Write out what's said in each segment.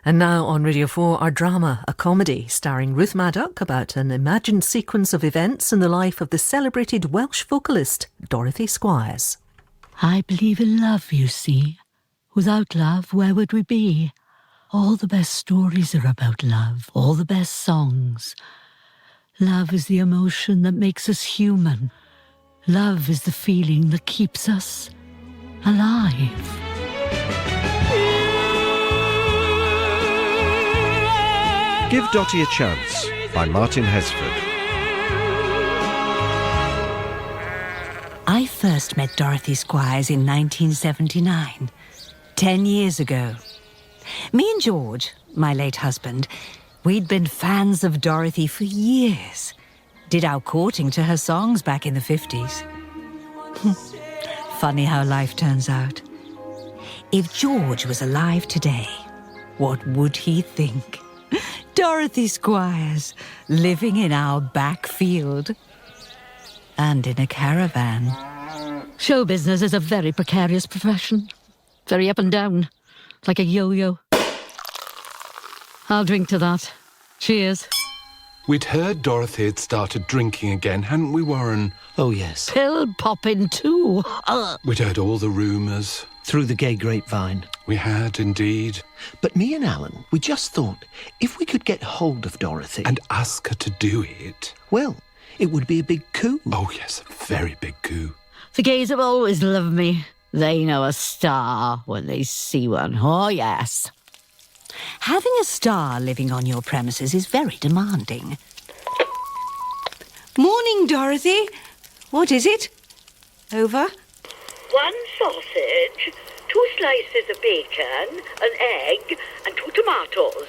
And now on Radio 4, our drama, a comedy starring Ruth Madoc about an imagined sequence of events in the life of the celebrated Welsh vocalist Dorothy Squires. I believe in love, you see. Without love, where would we be? All the best stories are about love, all the best songs. Love is the emotion that makes us human. Love is the feeling that keeps us alive. Give Dotty a Chance by Martyn Hesford. I first met Dorothy Squires in 1979, 10 years ago. Me and George, my late husband, we'd been fans of Dorothy for years. Did our courting to her songs back in the 50s. Funny how life turns out. If George was alive today, what would he think? Dorothy Squires, living in our back field. And in a caravan. Show business is a very precarious profession. Very up and down, like a yo-yo. I'll drink to that. Cheers. We'd heard Dorothy had started drinking again, hadn't we, Warren? Oh, yes. Pill popping too. We'd heard all the rumours. Through the gay grapevine. We had, indeed. But me and Alan, we just thought, if we could get hold of Dorothy... And ask her to do it. Well, it would be a big coup. Oh, yes, a very big coup. The gays have always loved me. They know a star when they see one. Oh, yes. Having a star living on your premises is very demanding. Morning, Dorothy. What is it? Over? 1 sausage, 2 slices of bacon, an egg, and 2 tomatoes.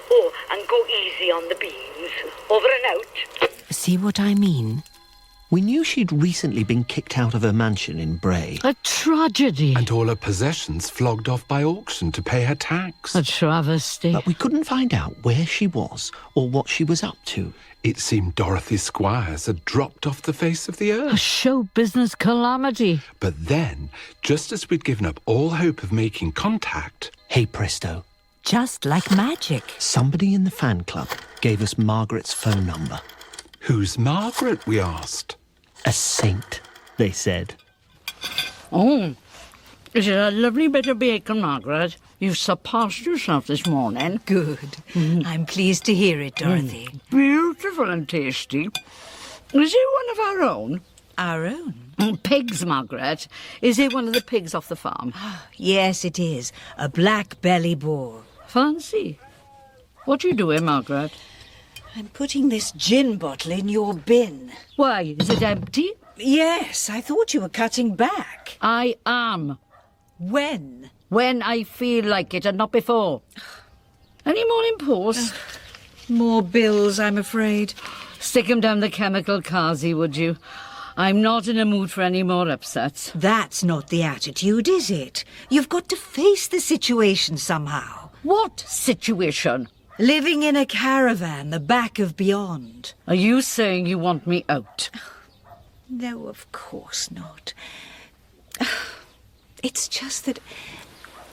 Oh, and go easy on the beans. Over and out. See what I mean? We knew she'd recently been kicked out of her mansion in Bray. A tragedy. And all her possessions flogged off by auction to pay her tax. A travesty. But we couldn't find out where she was or what she was up to. It seemed Dorothy Squires had dropped off the face of the A earth. show business calamity. But then, just as we'd given up all hope of making contact... Hey, presto. Just like magic. Somebody in the fan club gave us Margaret's phone number. Who's Margaret, we asked. A saint, they said. Oh, is it a lovely bit of bacon, Margaret? You've surpassed yourself this morning. Good. I'm pleased to hear it, Dorothy. Beautiful and tasty. Is it one of our own? Our own? Pigs, Margaret. Is it one of the pigs off the farm? Yes, it is. A black belly boar. Fancy. What are you doing, Margaret? I'm putting this gin bottle in your bin. Why, is it empty? Yes, I thought you were cutting back. I am. When? When I feel like it and not before. Any morning post? More bills, I'm afraid. Stick 'em down the chemical carsy, would you? I'm not in a mood for any more upsets. That's not the attitude, is it? You've got to face the situation somehow. What situation? Living in a caravan, the back of beyond. Are you saying you want me out? No, of course not. It's just that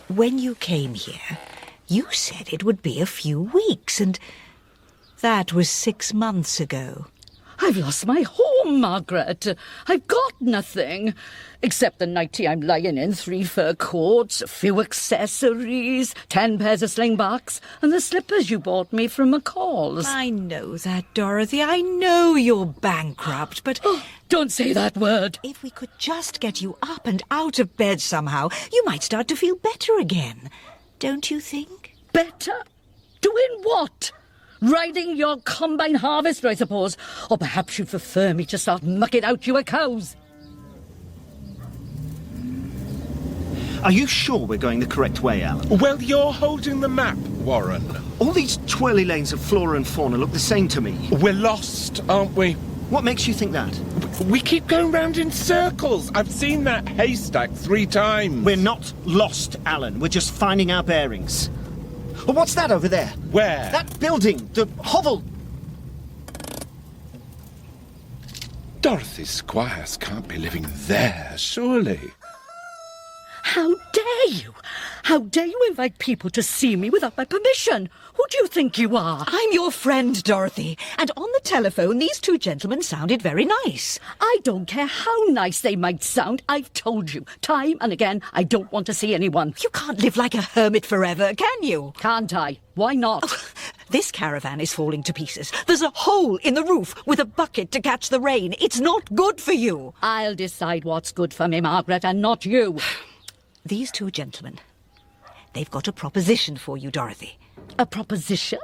when you came here, you said it would be a few weeks, and that was 6 months ago. I've lost my home, Margaret. I've got nothing. Except the nightie I'm lying in, 3 fur coats, a few accessories, 10 pairs of slingbacks, and the slippers you bought me from McCall's. I know that, Dorothy. I know you're bankrupt, but... Oh, don't say that word. If we could just get you up and out of bed somehow, you might start to feel better again. Don't you think? Better? Doing what? Riding your combine harvester, I suppose. Or perhaps you'd prefer me to start mucking out your cows. Are you sure we're going the correct way, Alan? Well, you're holding the map, Warren. All these twirly lanes of flora and fauna look the same to me. We're lost, aren't we? What makes you think that? We keep going round in circles. I've seen that haystack 3 times. We're not lost, Alan. We're just finding our bearings. Well, what's that over there? Where? That building, the hovel. Dorothy Squires can't be living there, surely. How dare you? How dare you invite people to see me without my permission? Who do you think you are? I'm your friend, Dorothy, and on the telephone these two gentlemen sounded very nice. I don't care how nice they might sound. I've told you, time and again, I don't want to see anyone. You can't live like a hermit forever, can you? Can't I? Why not? This caravan is falling to pieces. There's a hole in the roof with a bucket to catch the rain. It's not good for you. I'll decide what's good for me, Margaret, and not you. These two gentlemen, they've got a proposition for you, Dorothy. A proposition?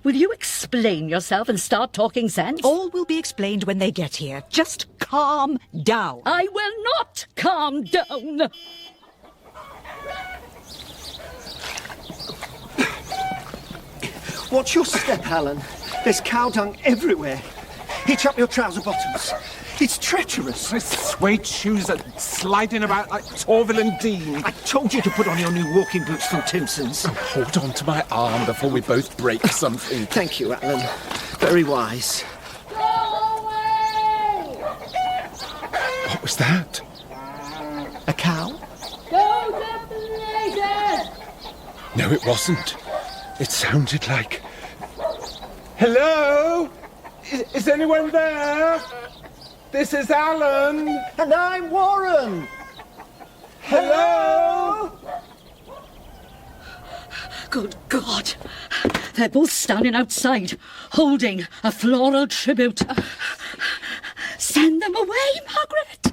Will you explain yourself and start talking sense? All will be explained when they get here. Just calm down. I will not calm down. Watch your step, Alan. There's cow dung everywhere. Hitch up your trouser bottoms. It's treacherous. My suede shoes are sliding about like Torvill and Dean. I told you to put on your new walking boots from Timpson's. Oh, hold on to my arm before we both break something. Thank you, Alan. Very wise. Go away! What was that? A cow? Go destination! No, it wasn't. It sounded like... Hello? Is anyone there? This is Alan. And I'm Warren. Hello? Good God. They're both standing outside, holding a floral tribute. Send them away, Margaret.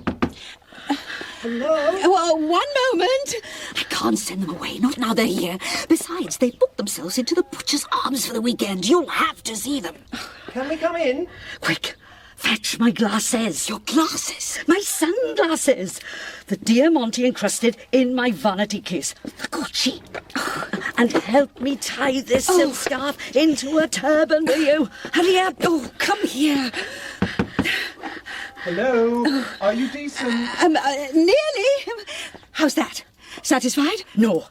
Hello? One moment. I can't send them away, not now they're here. Besides, they booked themselves into the Butcher's Arms for the weekend. You'll have to see them. Can we come in? Quick, fetch my glasses. Your glasses? My sunglasses. The Diamante encrusted in my vanity case. The Gucci. And help me tie this silk scarf into a turban, will you? Hurry up. Oh, come here. Hello? Are you decent? Nearly. How's that? Satisfied? No.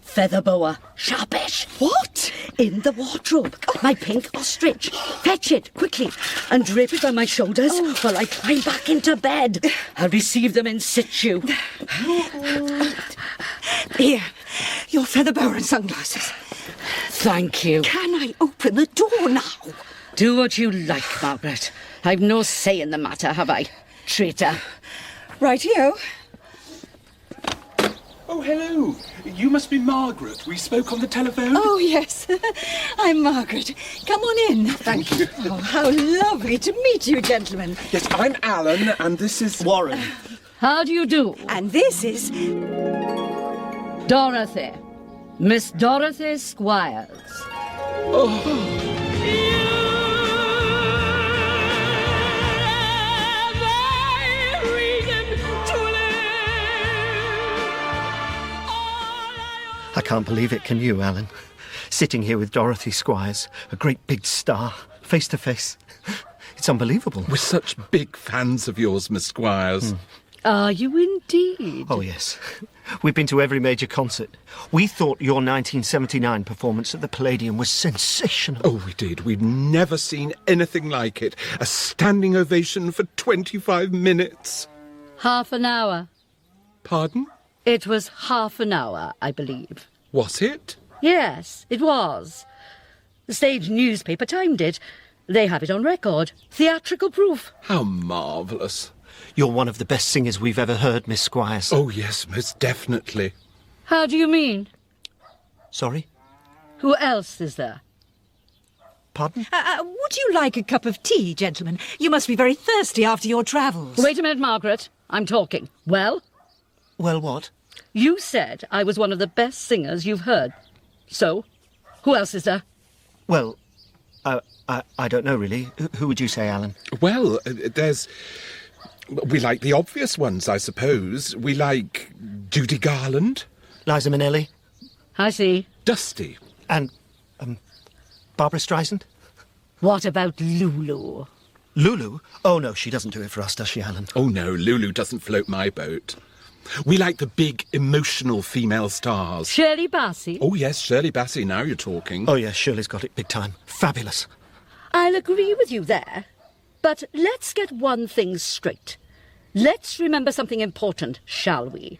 Feather boa. Sharpish. What? In the wardrobe. My pink ostrich. Fetch it, quickly, and drape it on my shoulders while I climb back into bed. I'll receive them in situ. Here, your feather boa and sunglasses. Thank you. Can I open the door now? Do what you like, Margaret. I've no say in the matter, have I? Traitor. Rightio. Oh, hello. You must be Margaret. We spoke on the telephone. Oh, yes. I'm Margaret. Come on in. Thank you. Oh, how lovely to meet you, gentlemen. Yes, I'm Alan, and this is... Warren. How do you do? And this is... Dorothy. Miss Dorothy Squires. I can't believe it, can you, Alan? Sitting here with Dorothy Squires, a great big star, face to face. It's unbelievable. We're such big fans of yours, Miss Squires. Are you indeed? Oh, yes. We've been to every major concert. We thought your 1979 performance at the Palladium was sensational. Oh, we did. We've never seen anything like it. A standing ovation for 25 minutes. Half an hour. Pardon? It was half an hour, I believe. Was it? Yes, it was. The stage newspaper timed it. They have it on record. Theatrical proof. How marvellous. You're one of the best singers we've ever heard, Miss Squires. Oh, yes, most definitely. How do you mean? Sorry? Who else is there? Pardon? Would you like a cup of tea, gentlemen? You must be very thirsty after your travels. Wait a minute, Margaret. I'm talking. Well? Well, what? You said I was one of the best singers you've heard. So, who else is there? Well, I don't know, really. Who would you say, Alan? Well, there's... We like the obvious ones, I suppose. We like Judy Garland. Liza Minnelli. I see. Dusty. And, Barbara Streisand? What about Lulu? Lulu? Oh, no, she doesn't do it for us, does she, Alan? Oh, no, Lulu doesn't float my boat. We like the big, emotional female stars. Shirley Bassey? Oh, yes, Shirley Bassey, now you're talking. Oh, yes, Shirley's got it big time. Fabulous. I'll agree with you there. But let's get one thing straight. Let's remember something important, shall we?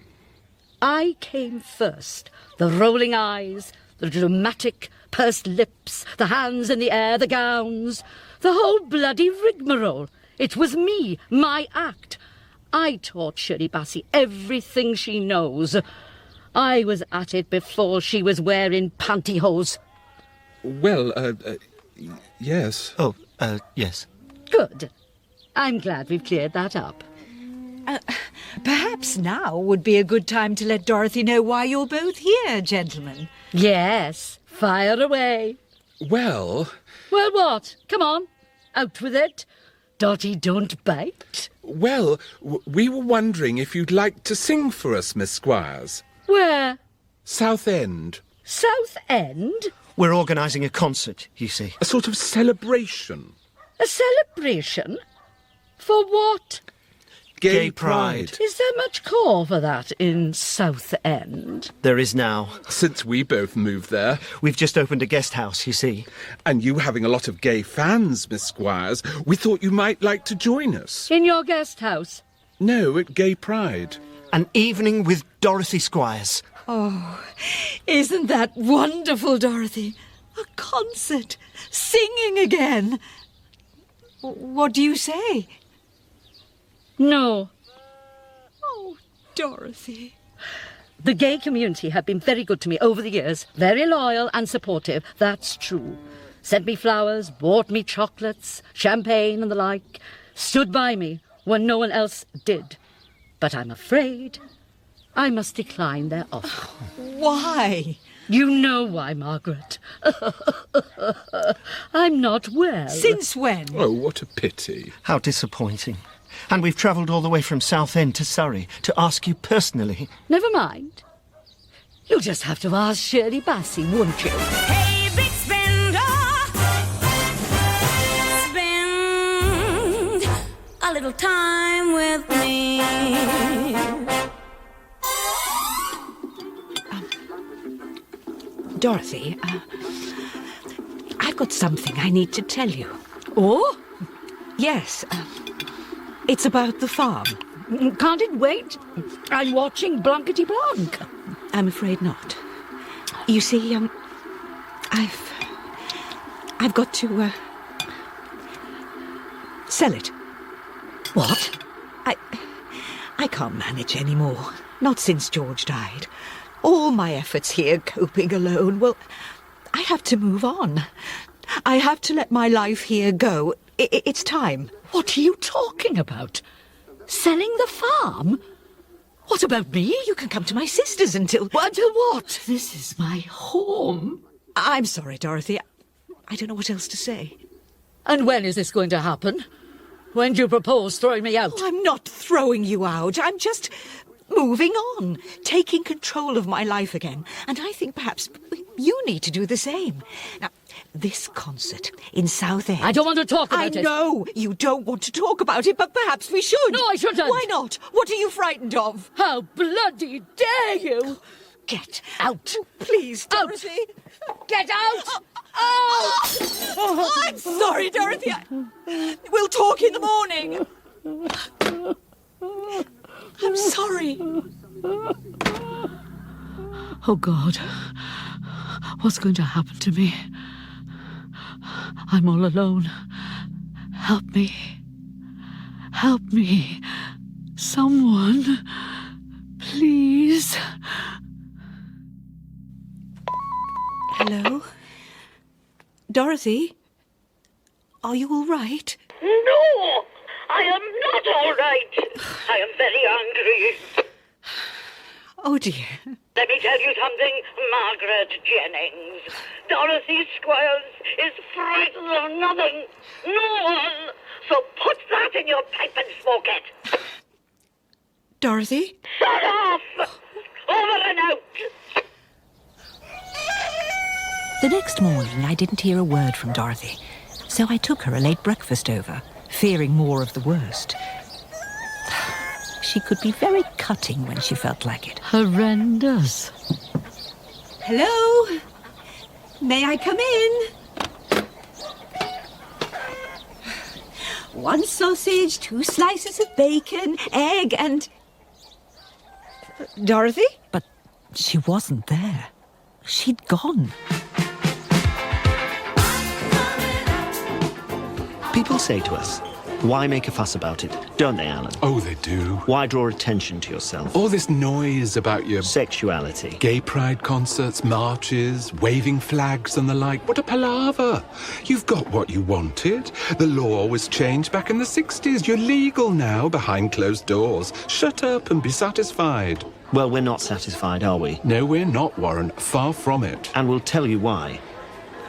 I came first. The rolling eyes, the dramatic pursed lips, the hands in the air, the gowns, the whole bloody rigmarole. It was me, my act. I taught Shirley Bassey everything she knows. I was at it before she was wearing pantyhose. Well, yes. Oh, yes. Good. I'm glad we've cleared that up. Perhaps now would be a good time to let Dorothy know why you're both here, gentlemen. Yes, fire away. Well... Well, what? Come on, out with it. Dotty, don't bite. Well, we were wondering if you'd like to sing for us, Miss Squires. Where? Southend. Southend? We're organising a concert, you see. A sort of celebration. A celebration? For what? Gay Pride. Is there much call for that in Southend? There is now. Since we both moved there. We've just opened a guest house, you see. And you having a lot of gay fans, Miss Squires, we thought you might like to join us. In your guest house? No, at Gay Pride. An evening with Dorothy Squires. Oh, isn't that wonderful, Dorothy? A concert. Singing again. What do you say? No. Oh, Dorothy. The gay community have been very good to me over the years. Very loyal and supportive, that's true. Sent me flowers, bought me chocolates, champagne and the like. Stood by me when no one else did. But I'm afraid I must decline their offer. Why? You know why, Margaret. I'm not well. Since when? Oh, what a pity. How disappointing. And we've travelled all the way from Southend to Surrey to ask you personally. Never mind. You'll just have to ask Shirley Bassey, won't you? Hey, big spender, spend a little time with me. Dorothy, I've got something I need to tell you. Oh? Yes, it's about the farm. Can't it wait? I'm watching Blankety Blank. I'm afraid not. You see, I've got to, sell it. What? I can't manage anymore. Not since George died. All my efforts here coping alone. Well, I have to move on. I have to let my life here go. It's time. What are you talking about? Selling the farm? What about me? You can come to my sister's until... Until what? This is my home. I'm sorry, Dorothy. I don't know what else to say. And when is this going to happen? When do you propose throwing me out? Oh, I'm not throwing you out. I'm just moving on, taking control of my life again. And I think perhaps you need to do the same. Now, this concert in Southend... I don't want to talk about it. I know you don't want to talk about it, but perhaps we should. No, I shouldn't. Why not? What are you frightened of? How bloody dare you! Get out. Oh, please, Dorothy. Out. Get out! Oh, I'm sorry, Dorothy. We'll talk in the morning. I'm sorry. Oh, God. What's going to happen to me? I'm all alone. Help me. Help me. Someone. Please. Hello? Dorothy? Are you all right? No, I am not all right. I am very angry. Oh, dear. Let me tell you something, Margaret Jennings. Dorothy Squires is frightened of nothing. No one. So put that in your pipe and smoke it. Dorothy? Shut off! Over and out! The next morning, I didn't hear a word from Dorothy, so I took her a late breakfast over, fearing more of the worst. She could be very cutting when she felt like it. Horrendous. Hello? May I come in? 1 sausage, 2 slices of bacon, egg and... Dorothy? But She wasn't there. She'd gone. People say to us, why make a fuss about it? Don't they, Alan? Oh, they do. Why draw attention to yourself? All this noise about your Sexuality. gay pride concerts, marches, waving flags and the like. What a palaver. You've got what you wanted. The law was changed back in the 60s. You're legal now behind closed doors. Shut up and be satisfied. Well, we're not satisfied, are we? No, we're not, Warren. Far from it. And we'll tell you why.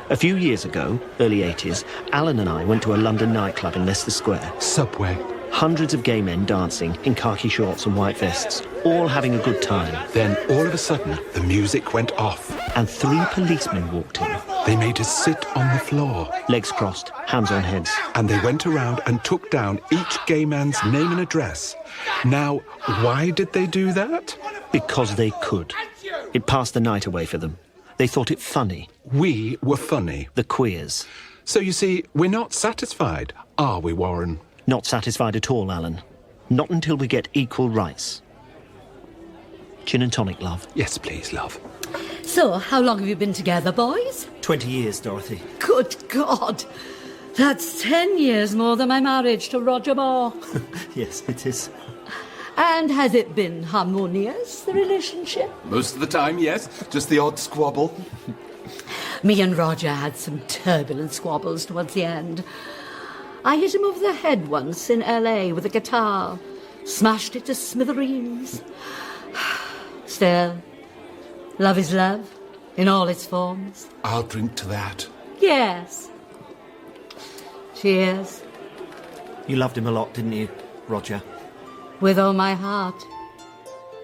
A few years ago, early 80s, Alan and I went to a London nightclub in Leicester Square. Subway. Hundreds of gay men dancing in khaki shorts and white vests, all having a good time. Then, all of a sudden, the music went off. And 3 policemen walked in. They made us sit on the floor. Legs crossed, hands on heads. And they went around and took down each gay man's name and address. Now, why did they do that? Because they could. It passed the night away for them. They thought it funny. We were funny. The queers. So you see, we're not satisfied, are we, Warren? Not satisfied at all, Alan. Not until we get equal rights. Gin and tonic, love. Yes, please, love. So, how long have you been together, boys? 20 years, Dorothy. Good God. That's 10 years more than my marriage to Roger Moore. Yes, it is. And has it been harmonious, the relationship? Most of the time, yes. Just the odd squabble. Me and Roger had some turbulent squabbles towards the end. I hit him over the head once in LA with a guitar. Smashed it to smithereens. Still, love is love, in all its forms. I'll drink to that. Yes. Cheers. You loved him a lot, didn't you, Roger? With all my heart.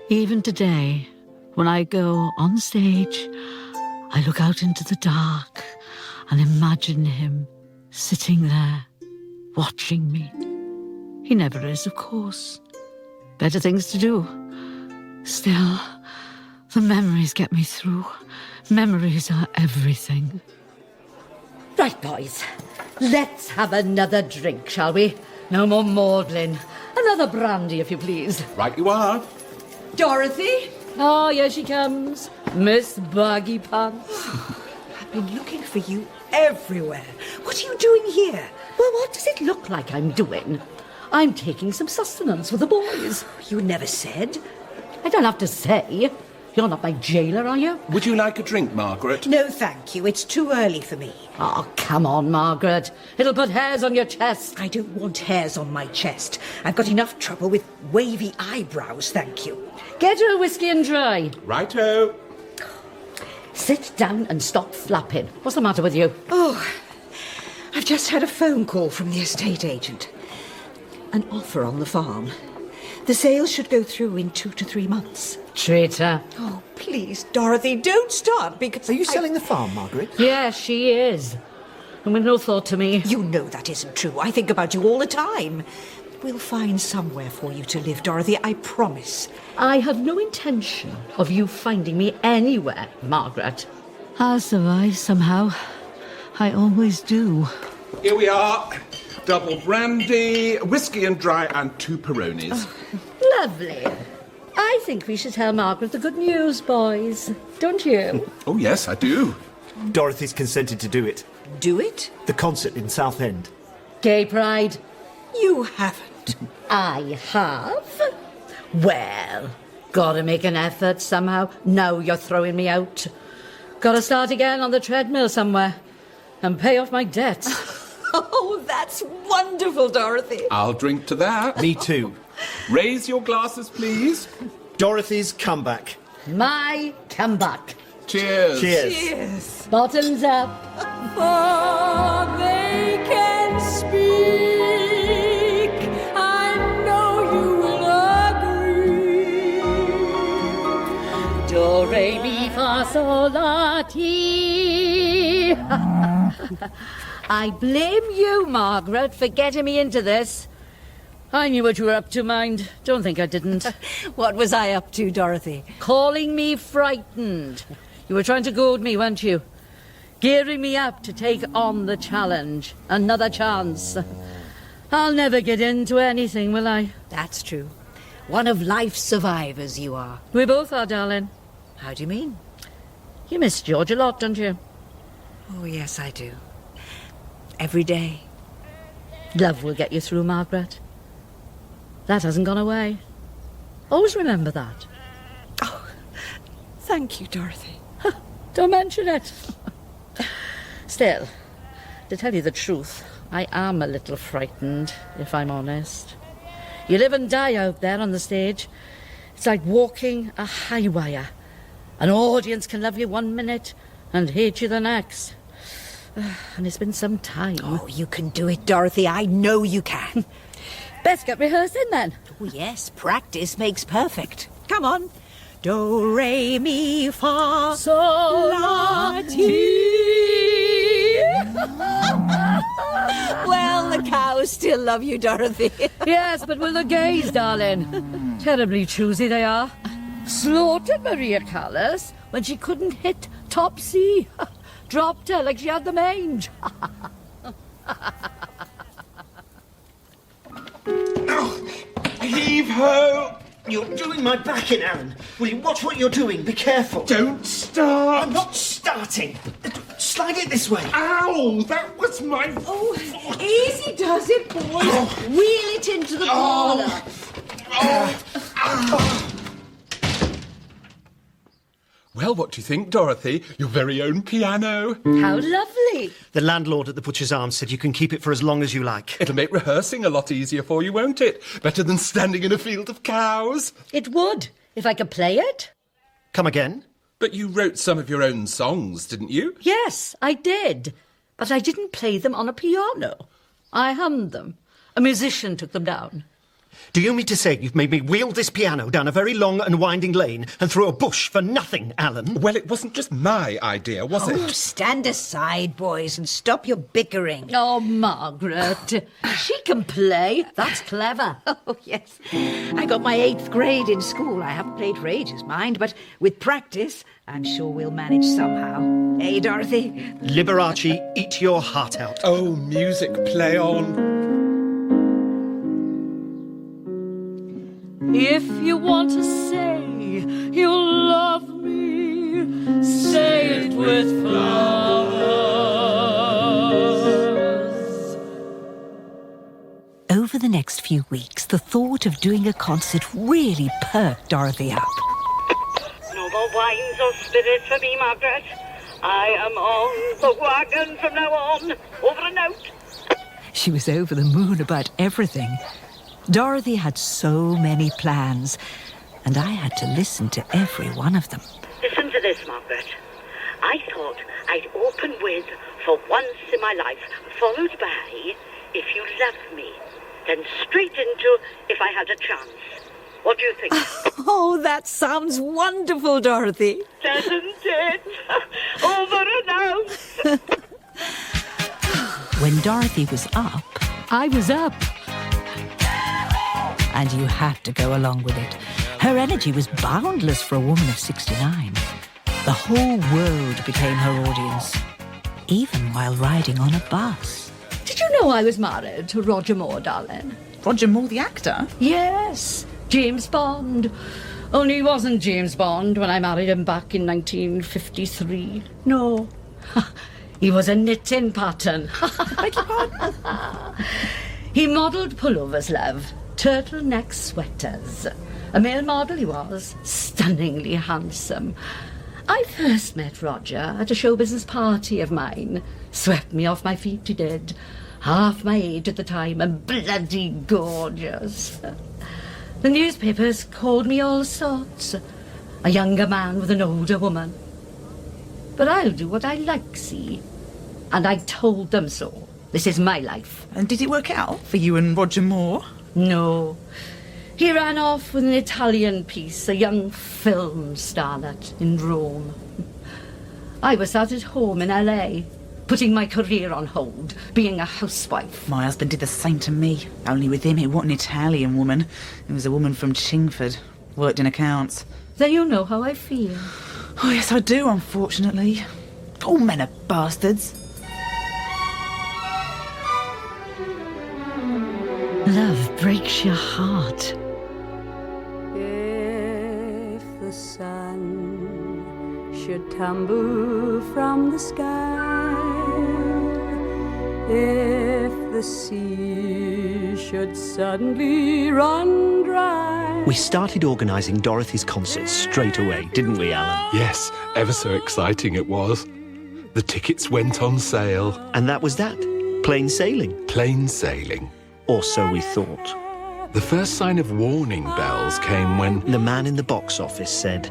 Even today, when I go on stage, I look out into the dark and imagine him sitting there, watching me. He never is, of course. Better things to do. Still, the memories get me through. Memories are everything. Right, boys. Let's have another drink, shall we? No more maudlin. Another brandy, if you please. Right you are. Dorothy? Oh, here she comes. Miss Baggy Pants. I've been looking for you everywhere. What are you doing here? Well, what does it look like I'm doing? I'm taking some sustenance for the boys. You never said. I don't have to say. You're not my jailer, are you? Would you like a drink, Margaret? No, thank you. It's too early for me. Oh, come on, Margaret. It'll put hairs on your chest. I don't want hairs on my chest. I've got enough trouble with wavy eyebrows, thank you. Get her a whiskey and dry. Righto. Sit down and stop flapping. What's the matter with you? Oh, I've just had a phone call from the estate agent. An offer on the farm. The sale should go through in 2 to 3 months. Traitor. Oh, please, Dorothy, don't start, because Are you selling the farm, Margaret? Yes, she is. And with no thought to me. You know that isn't true. I think about you all the time. We'll find somewhere for you to live, Dorothy, I promise. I have no intention of you finding me anywhere, Margaret. I'll survive somehow. I always do. Here we are. Double brandy, whiskey and dry, and 2 Peronis. Lovely. I think we should tell Margaret the good news, boys. Don't you? Oh, yes, I do. Dorothy's consented to do it. Do it? The concert in Southend. Gay pride. You haven't. I have. Well, gotta make an effort somehow. Now you're throwing me out. Gotta start again on the treadmill somewhere and pay off my debts. Oh, that's wonderful, Dorothy. I'll drink to that. Me too. Raise your glasses, please. Dorothy's comeback. My comeback. Cheers. Cheers. Yes. Bottoms up. For they can speak. I know you will agree. Do, re, mi, fa, sol, la, ti. I blame you, Margaret, for getting me into this. I knew what you were up to, mind. Don't think I didn't. What was I up to, Dorothy? Calling me frightened. You were trying to goad me, weren't you? Gearing me up to take on the challenge. Another chance. I'll never get into anything, will I? That's true. One of life's survivors you are. We both are, darling. How do you mean? You miss George a lot, don't you? Oh, yes, I do. Every day. Love will get you through, Margaret. That hasn't gone away. Always remember that. Oh, thank you, Dorothy. Don't mention it. Still, to tell you the truth, I am a little frightened, if I'm honest. You live and die out there on the stage. It's like walking a high wire. An audience can love you 1 minute and hate you the next. And it's been some time. Oh, you can do it, Dorothy. I know you can. Best get rehearsing then. Oh, yes, practice makes perfect. Come on. Do, re, mi, fa, sol, la, ti. Well, the cows still love you, Dorothy. Yes, but will the gays, darling? Terribly choosy they are. Slaughtered Maria Callas when she couldn't hit top C. Dropped her like she had the mange. Heave ho! You're doing my back in, Alan. Will you watch what you're doing? Be careful. Don't start! I'm not starting. Slide it this way. Ow! That was my... Oh, easy does it, boys. Wheel it into the parlour. Well, what do you think, Dorothy? Your very own piano. How lovely. The landlord at the Butcher's Arms said you can keep it for as long as you like. It'll make rehearsing a lot easier for you, won't it? Better than standing in a field of cows. It would, if I could play it. Come again? But you wrote some of your own songs, didn't you? Yes, I did. But I didn't play them on a piano. I hummed them. A musician took them down. Do you mean to say you've made me wheel this piano down a very long and winding lane and through a bush for nothing, Alan? Well, it wasn't just my idea, was it? Stand aside, boys, and stop your bickering. Oh, Margaret. She can play. That's clever. Oh, yes. I got my 8th grade in school. I haven't played for ages, mind, but with practice, I'm sure we'll manage somehow. Hey, Dorothy? Liberace, eat your heart out. Oh, music, play on. If you want to say you love me, say it with flowers. Over the next few weeks, the thought of doing a concert really perked Dorothy up. No more wines or spirits for me, Margaret. I am on the wagon from now on. Over and out. She was over the moon about everything. Dorothy had so many plans, and I had to listen to every one of them. Listen to this, Margaret. I thought I'd open with For Once in My Life, followed by If You Love Me, then straight into If I Had a Chance. What do you think? Oh, that sounds wonderful, Dorothy. Doesn't it? Over and out. When Dorothy was up, I was up. and you had to go along with it. Her energy was boundless for a woman of 69. The whole world became her audience, even while riding on a bus. Did you know I was married to Roger Moore, darling? Roger Moore, the actor? Yes, James Bond. Only he wasn't James Bond when I married him back in 1953. No. He was a knitting pattern. Beg your pardon? He modelled pullovers, love. Turtleneck sweaters. A male model he was, stunningly handsome. I first met Roger at a show business party of mine. Swept me off my feet, he did. Half my age at the time and bloody gorgeous. The newspapers called me all sorts. A younger man with an older woman. But I'll do what I like, see? And I told them so. This is my life. And did it work out for you and Roger Moore? No. He ran off with an Italian piece, a young film starlet in Rome. I was sat at home in LA, putting my career on hold, being a housewife. My husband did the same to me. Only with him, it wasn't an Italian woman. It was a woman from Chingford. Worked in accounts. Then you know how I feel. Oh, yes, I do, unfortunately. All men are bastards. Love breaks your heart. If the sun should tumble from the sky, if the sea should suddenly run dry. We started organising Dorothy's concerts straight away, didn't we, Alan? Yes, ever so exciting it was. The tickets went on sale. And that was that. Plain sailing. Plain sailing. Or so we thought. The first sign of warning bells came when the man in the box office said,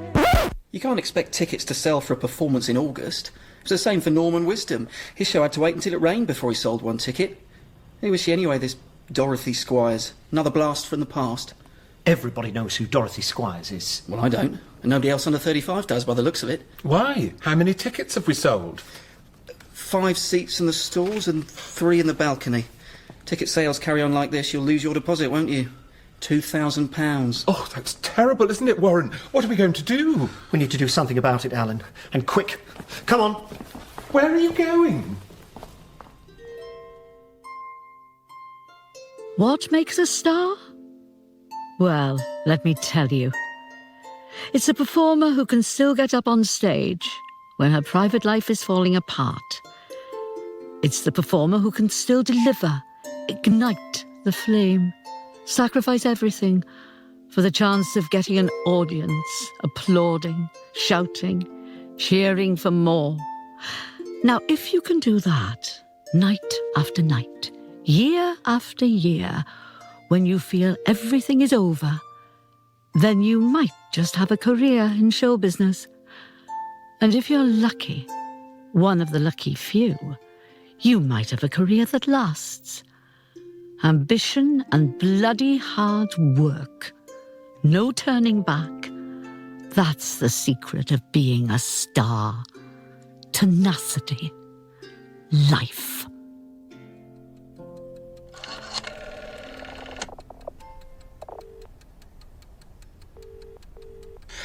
"You can't expect tickets to sell for a performance in August. It was the same for Norman Wisdom. His show had to wait until it rained before he sold one ticket. Who was she anyway, this Dorothy Squires? Another blast from the past." Everybody knows who Dorothy Squires is. Well, I don't. And nobody else under 35 does by the looks of it. Why? How many tickets have we sold? 5 seats in the stalls and 3 in the balcony. Ticket sales carry on like this, you'll lose your deposit, won't you? £2,000. Oh, that's terrible, isn't it, Warren? What are we going to do? We need to do something about it, Alan. And quick. Come on. Where are you going? What makes a star? Well, let me tell you. It's a performer who can still get up on stage when her private life is falling apart. It's the performer who can still deliver, ignite the flame, sacrifice everything for the chance of getting an audience, applauding, shouting, cheering for more. Now, if you can do that night after night, year after year, when you feel everything is over, then you might just have a career in show business. And if you're lucky, one of the lucky few, you might have a career that lasts. Ambition and bloody hard work. No turning back. That's the secret of being a star. Tenacity. Life.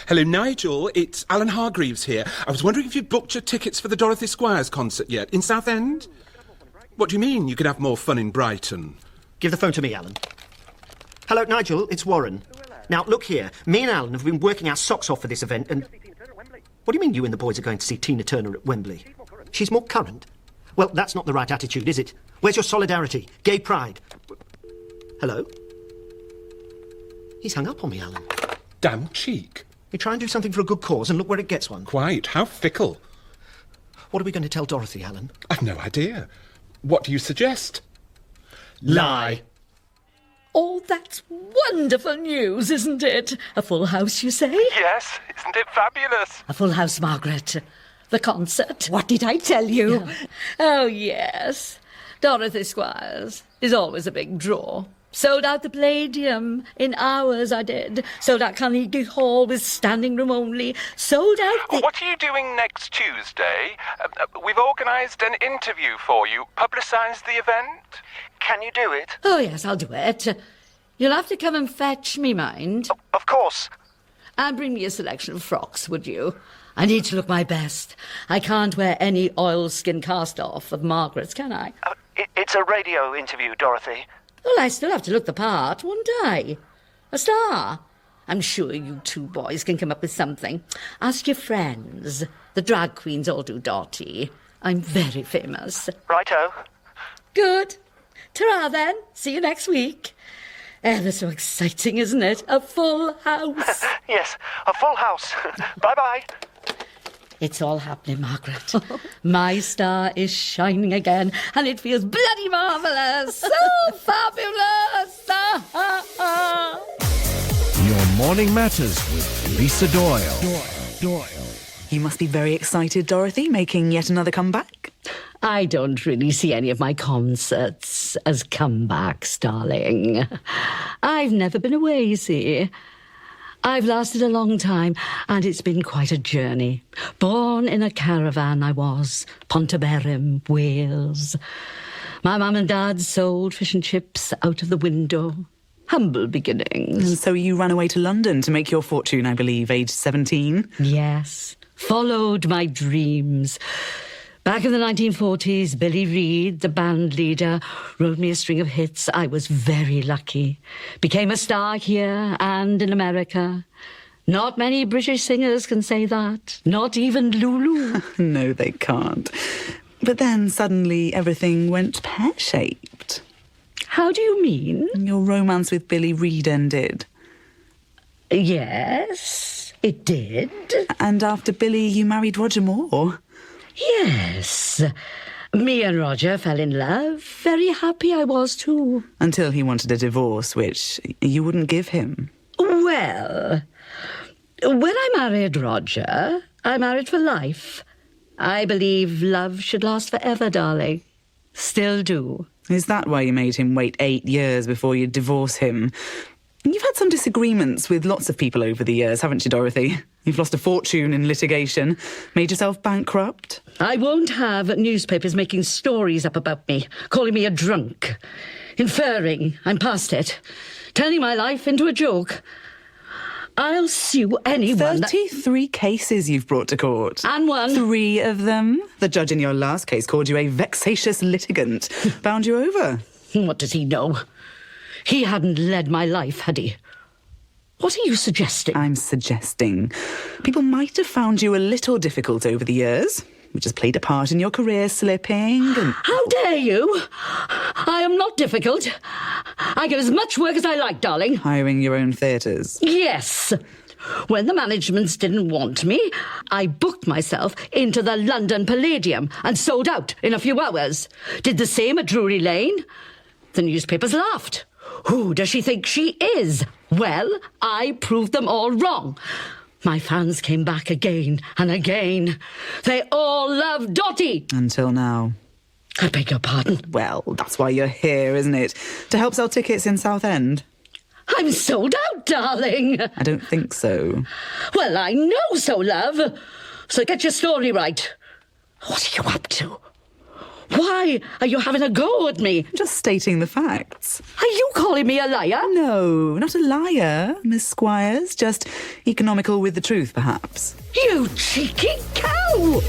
Hello, Nigel. It's Alan Hargreaves here. I was wondering if you'd booked your tickets for the Dorothy Squires concert yet, in Southend? What do you mean you could have more fun in Brighton? Give the phone to me, Alan. Hello, Nigel. It's Warren. Now, look here. Me and Alan have been working our socks off for this event, and... What do you mean you and the boys are going to see Tina Turner at Wembley? She's more current. Well, that's not the right attitude, is it? Where's your solidarity? Gay pride? Hello? He's hung up on me, Alan. Damn cheek. You try and do something for a good cause and look where it gets one. Quite. How fickle. What are we going to tell Dorothy, Alan? I've no idea. What do you suggest? Lie. Oh, that's wonderful news, isn't it? A full house, you say? Yes, isn't it fabulous? A full house, Margaret. The concert. What did I tell you? Yeah. Oh, yes. Dorothy Squires is always a big draw. Sold out the Palladium in hours, I did. Sold out Carnegie Hall with standing room only. Sold out the... What are you doing next Tuesday? We've organised an interview for you. Publicise the event. Can you do it? Oh, yes, I'll do it. You'll have to come and fetch me, mind. Of course. And bring me a selection of frocks, would you? I need to look my best. I can't wear any oilskin cast-off of Margaret's, can I? It's a radio interview, Dorothy. Well, I still have to look the part, won't I? A star. I'm sure you two boys can come up with something. Ask your friends. The drag queens all do Dotty. I'm very famous. Righto. Good. Ta-ra, then. See you next week. Ever so exciting, isn't it? A full house. Yes, a full house. Bye-bye. It's all happening, Margaret. My star is shining again, and it feels bloody marvellous. So fabulous. Your Morning Matters with Lisa Doyle. You must be very excited, Dorothy, making yet another comeback. I don't really see any of my concerts as comebacks, darling. I've never been away, you see. I've lasted a long time, and it's been quite a journey. Born in a caravan, I was. Pontyberem, Wales. My mum and dad sold fish and chips out of the window. Humble beginnings. And so you ran away to London to make your fortune, I believe, aged 17? Yes. Followed my dreams. Back in the 1940s, Billy Reed, the band leader, wrote me a string of hits. I was very lucky. Became a star here and in America. Not many British singers can say that. Not even Lulu. No, they can't. But then suddenly everything went pear-shaped. How do you mean? Your romance with Billy Reid ended. Yes, it did. And after Billy, you married Roger Moore. Yes. Me and Roger fell in love. Very happy I was too. Until he wanted a divorce, which you wouldn't give him. Well, when I married Roger, I married for life. I believe love should last forever, darling. Still do. Is that why you made him wait 8 years before you divorce him? You've had some disagreements with lots of people over the years, haven't you, Dorothy? You've lost a fortune in litigation, made yourself bankrupt. I won't have newspapers making stories up about me, calling me a drunk, inferring I'm past it, turning my life into a joke. I'll sue anyone 33 cases you've brought to court. And one. 3 of them. The judge in your last case called you a vexatious litigant. Bound you over. What does he know? He hadn't led my life, had he? What are you suggesting? I'm suggesting people might have found you a little difficult over the years, which has played a part in your career slipping. And... How dare you? I am not difficult. I get as much work as I like, darling. Hiring your own theatres. Yes. When the managements didn't want me, I booked myself into the London Palladium and sold out in a few hours. Did the same at Drury Lane. The newspapers laughed. Who does she think she is? Well, I proved them all wrong. My fans came back again and again. They all love Dotty. Until now. I beg your pardon? Well, that's why you're here, isn't it? To help sell tickets in Southend. I'm sold out, darling. I don't think so. Well, I know so, love. So get your story right. What are you up to? Why are you having a go at me? Just stating the facts. Are you calling me a liar? No, not a liar, Miss Squires. Just economical with the truth, perhaps. You cheeky cow!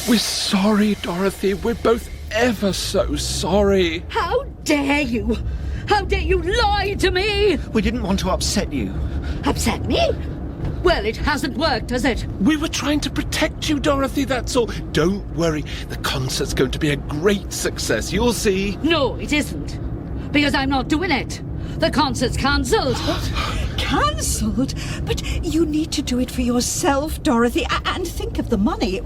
We're sorry, Dorothy. We're both ever so sorry. How dare you? How dare you lie to me? We didn't want to upset you. Upset me? Well, it hasn't worked, has it? We were trying to protect you, Dorothy, that's all. Don't worry. The concert's going to be a great success. You'll see. No, it isn't. Because I'm not doing it. The concert's cancelled. Cancelled? But you need to do it for yourself, Dorothy. And think of the money.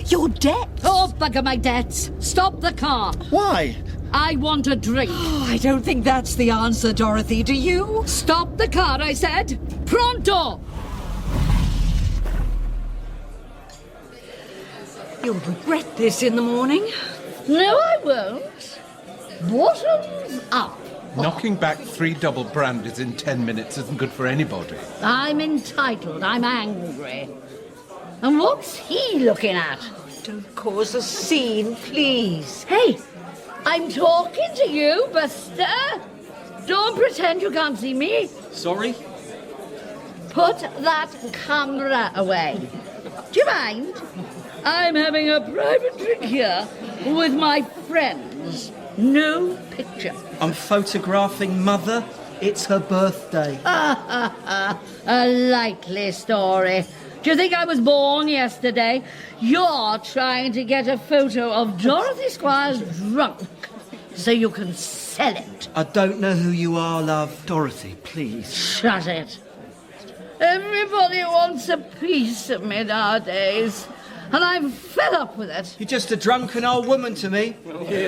Your debts. Oh, bugger my debts. Stop the car. Why? I want a drink. Oh, I don't think that's the answer, Dorothy. Do you? Stop the car, I said. Pronto! You'll regret this in the morning. No, I won't. Bottoms up. Knocking back 3 double brandies in 10 minutes isn't good for anybody. I'm entitled. I'm angry. And what's he looking at? Don't cause a scene, please. Hey, I'm talking to you, Buster. Don't pretend you can't see me. Sorry? Put that camera away. Do you mind? I'm having a private drink here with my friends. No picture. I'm photographing Mother. It's her birthday. A likely story. Do you think I was born yesterday? You're trying to get a photo of Dorothy Squires drunk so you can sell it. I don't know who you are, love. Dorothy, please. Shut it. Everybody wants a piece of me nowadays. And I'm fed up with it. You're just a drunken old woman to me. Give me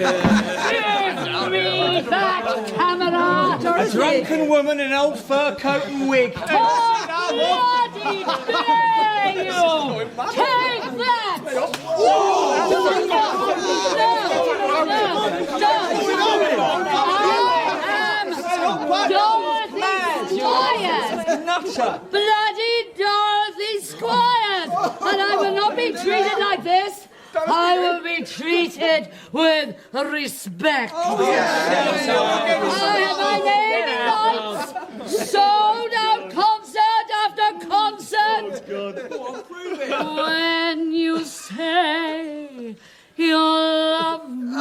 that camera! A drunken woman in an old fur coat and wig. Oh, bloody dare you! Take that! Dorothy Squires! Nutter! Bloody Dorothy Squires! And I will not be treated like this. I will be treated with respect. I have my name in lights. Sold out concert after concert. When you say you love me.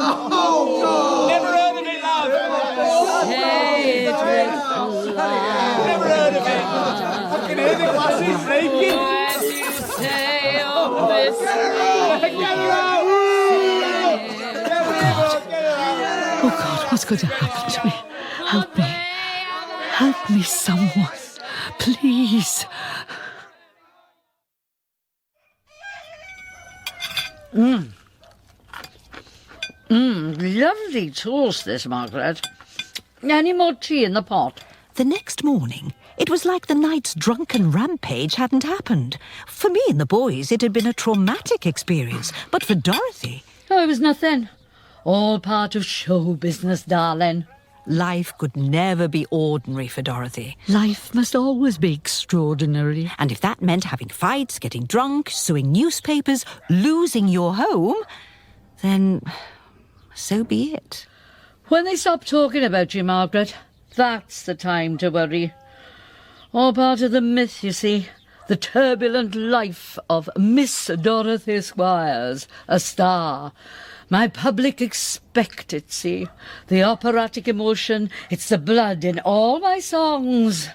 Never heard of it, love. Say it with Never heard of it. I can hear the glasses breaking. when you say oh this Oh God, what's going to happen to me? Help me. Help me, someone. Please. Lovely toast this, Margaret. Any more tea in the pot? The next morning, it was like the night's drunken rampage hadn't happened. For me and the boys, it had been a traumatic experience, but for Dorothy... Oh, it was nothing. All part of show business, darling. Life could never be ordinary for Dorothy. Life must always be extraordinary. And if that meant having fights, getting drunk, suing newspapers, losing your home, then so be it. When they stop talking about you, Margaret, that's the time to worry. All part of the myth, you see. The turbulent life of Miss Dorothy Squires, a star. My public expectancy, the operatic emotion, it's the blood in all my songs.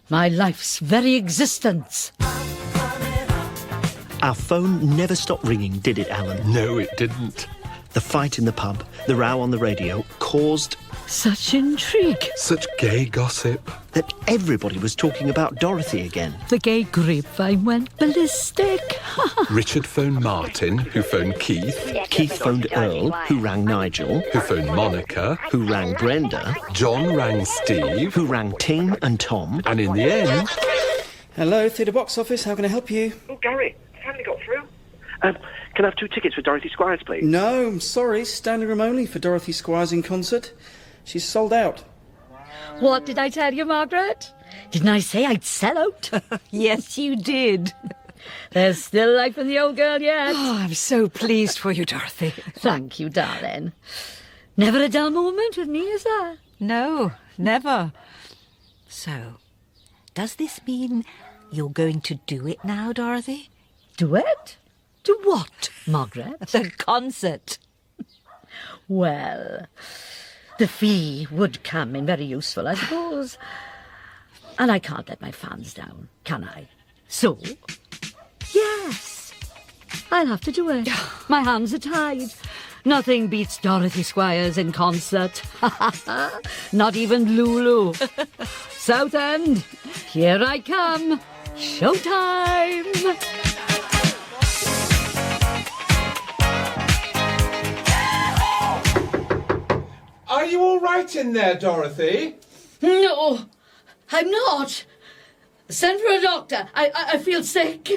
My life's very existence. Our phone never stopped ringing, did it, Alan? No, it didn't. The fight in the pub, the row on the radio, caused... Such intrigue. Such gay gossip. that everybody was talking about Dorothy again. The gay grapevine went ballistic. Richard phoned Martyn, who phoned Keith. Keith phoned Earl, who rang Nigel. Who phoned Monica. Who rang Brenda. John rang Steve. Who rang Tim and Tom. And in the end... Hello, theatre box office, how can I help you? Oh, Gary, finally got through. Can I have 2 tickets for Dorothy Squires, please? No, I'm sorry, standing room only for Dorothy Squires in concert. She's sold out. What did I tell you, Margaret? Didn't I say I'd sell out? Yes, you did. There's still life in the old girl yet. Oh, I'm so pleased for you, Dorothy. Thank you, darling. Never a dull moment with me, is there? No, never. So, does this mean you're going to do it now, Dorothy? Do it? Do what, Margaret? The concert. Well, the fee would come in very useful, I suppose. And I can't let my fans down, can I? So, yes, I'll have to do it. My hands are tied. Nothing beats Dorothy Squires in concert. Not even Lulu. Southend, here I come. Showtime! Are you all right in there, Dorothy? No, I'm not. Send for a doctor. I feel sick.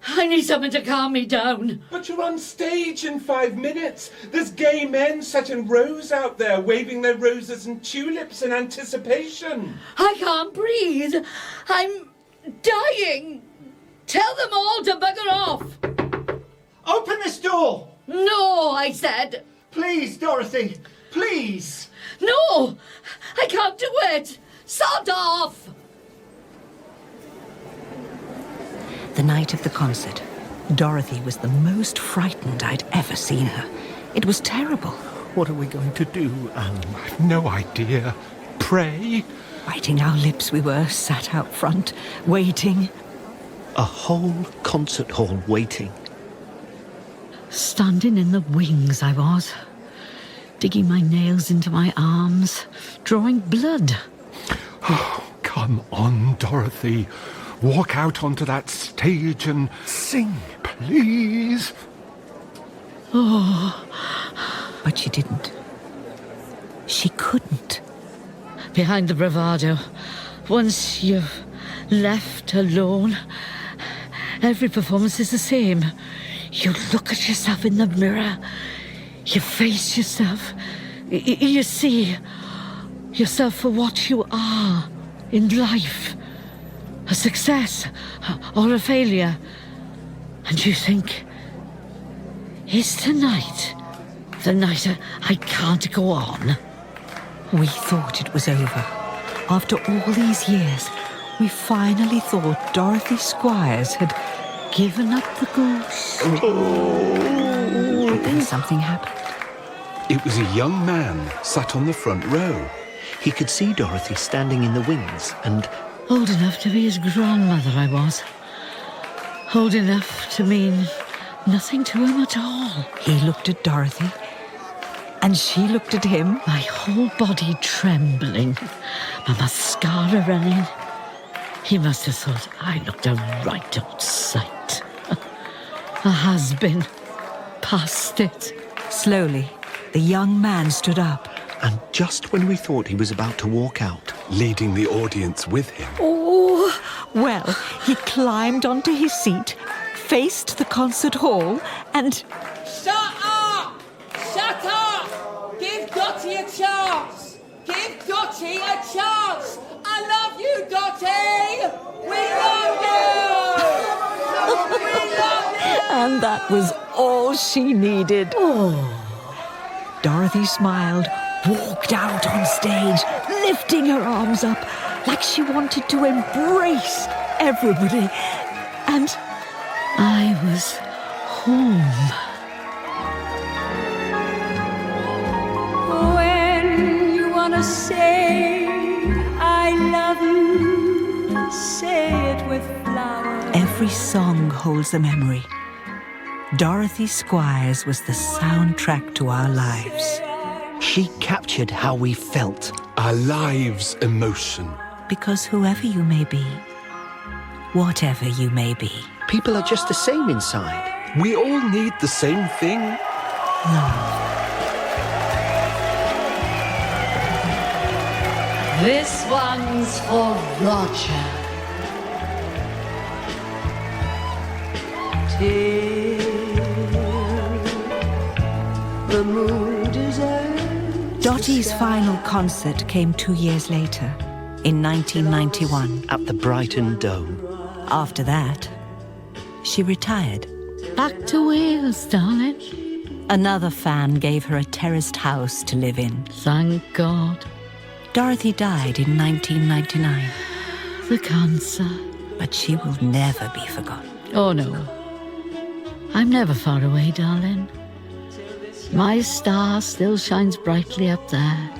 I need something to calm me down. But you're on stage in 5 minutes. There's gay men set in rows out there, waving their roses and tulips in anticipation. I can't breathe. I'm dying. Tell them all to bugger off. Open this door! No, I said. Please, Dorothy. Please. No, I can't do it. Sod off. The night of the concert, Dorothy was the most frightened I'd ever seen her. It was terrible. What are we going to do, Alan? I've no idea. Pray? Biting our lips we were, sat out front, waiting. A whole concert hall waiting. Standing in the wings I was, digging my nails into my arms, drawing blood. Oh, come on, Dorothy. Walk out onto that stage and sing, please. Oh. But she didn't. She couldn't. Behind the bravado, once you've left alone, every performance is the same. You look at yourself in the mirror, you face yourself, you see yourself for what you are in life, a success or a failure, and you think, is tonight the night I can't go on? We thought it was over. After all these years, we finally thought Dorothy Squires had given up the ghost. But then something happened. It was a young man sat on the front row. He could see Dorothy standing in the wings and... Old enough to be his grandmother, I was. Old enough to mean nothing to him at all. He looked at Dorothy, and she looked at him. My whole body trembling, my mascara running. He must have thought I looked a right old sight. A has-been. Past it. Slowly, the young man stood up. And just when we thought he was about to walk out, leading the audience with him. Oh, well, he climbed onto his seat, faced the concert hall, and... Shut up! Shut up! Give Dotty a chance! Give Dotty a chance! I love you, Dotty! We love you! We love you! And that was all she needed. Oh. Dorothy smiled, walked out on stage, lifting her arms up like she wanted to embrace everybody. And I was home. When you want to say I love you, say it with flowers. Every song holds a memory. Dorothy Squires was the soundtrack to our lives. She captured how we felt. Our lives' emotion. Because whoever you may be, whatever you may be, people are just the same inside. We all need the same thing. Love. This one's for Roger. The moon deserves. Dotty's final concert came 2 years later, in 1991. At the Brighton Dome. After that, she retired. Back to Wales, darling. Another fan gave her a terraced house to live in. Thank God. Dorothy died in 1999. The cancer. But she will never be forgotten. Oh, no. I'm never far away, darling. My star still shines brightly up there.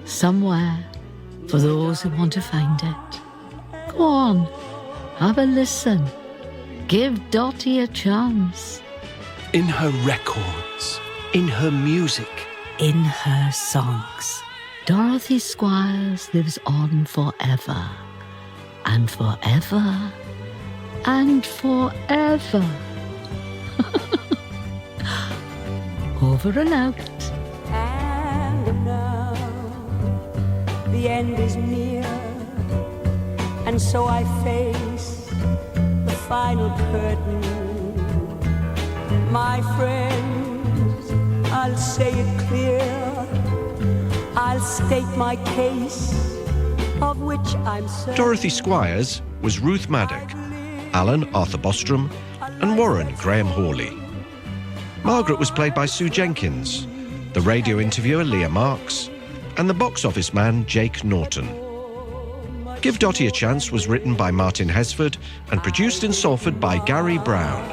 Somewhere, for those who want to find it. Go on, have a listen. Give Dotty a chance. In her records. In her music. In her songs. Dorothy Squires lives on forever. And forever. And forever. Over and out. And now the end is near, and so I face the final curtain. My friends, I'll say it clear. I'll state my case, of which I'm certain. Dorothy Squires was Ruth Madoc, Alan Arthur Bostrom, and Warren Graeme Hawley. Margaret was played by Sue Jenkins, the radio interviewer Leah Marks, and the box office man Jake Norton. Give Dotty a Chance was written by Martyn Hesford and produced in Salford by Gary Brown.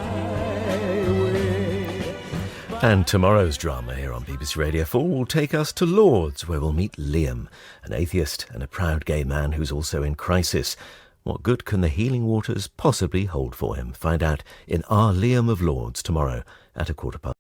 And tomorrow's drama here on BBC Radio 4 will take us to Lord's, where we'll meet Liam, an atheist and a proud gay man who's also in crisis. What good can the healing waters possibly hold for him? Find out in Our Liam of Lords tomorrow at 1:15.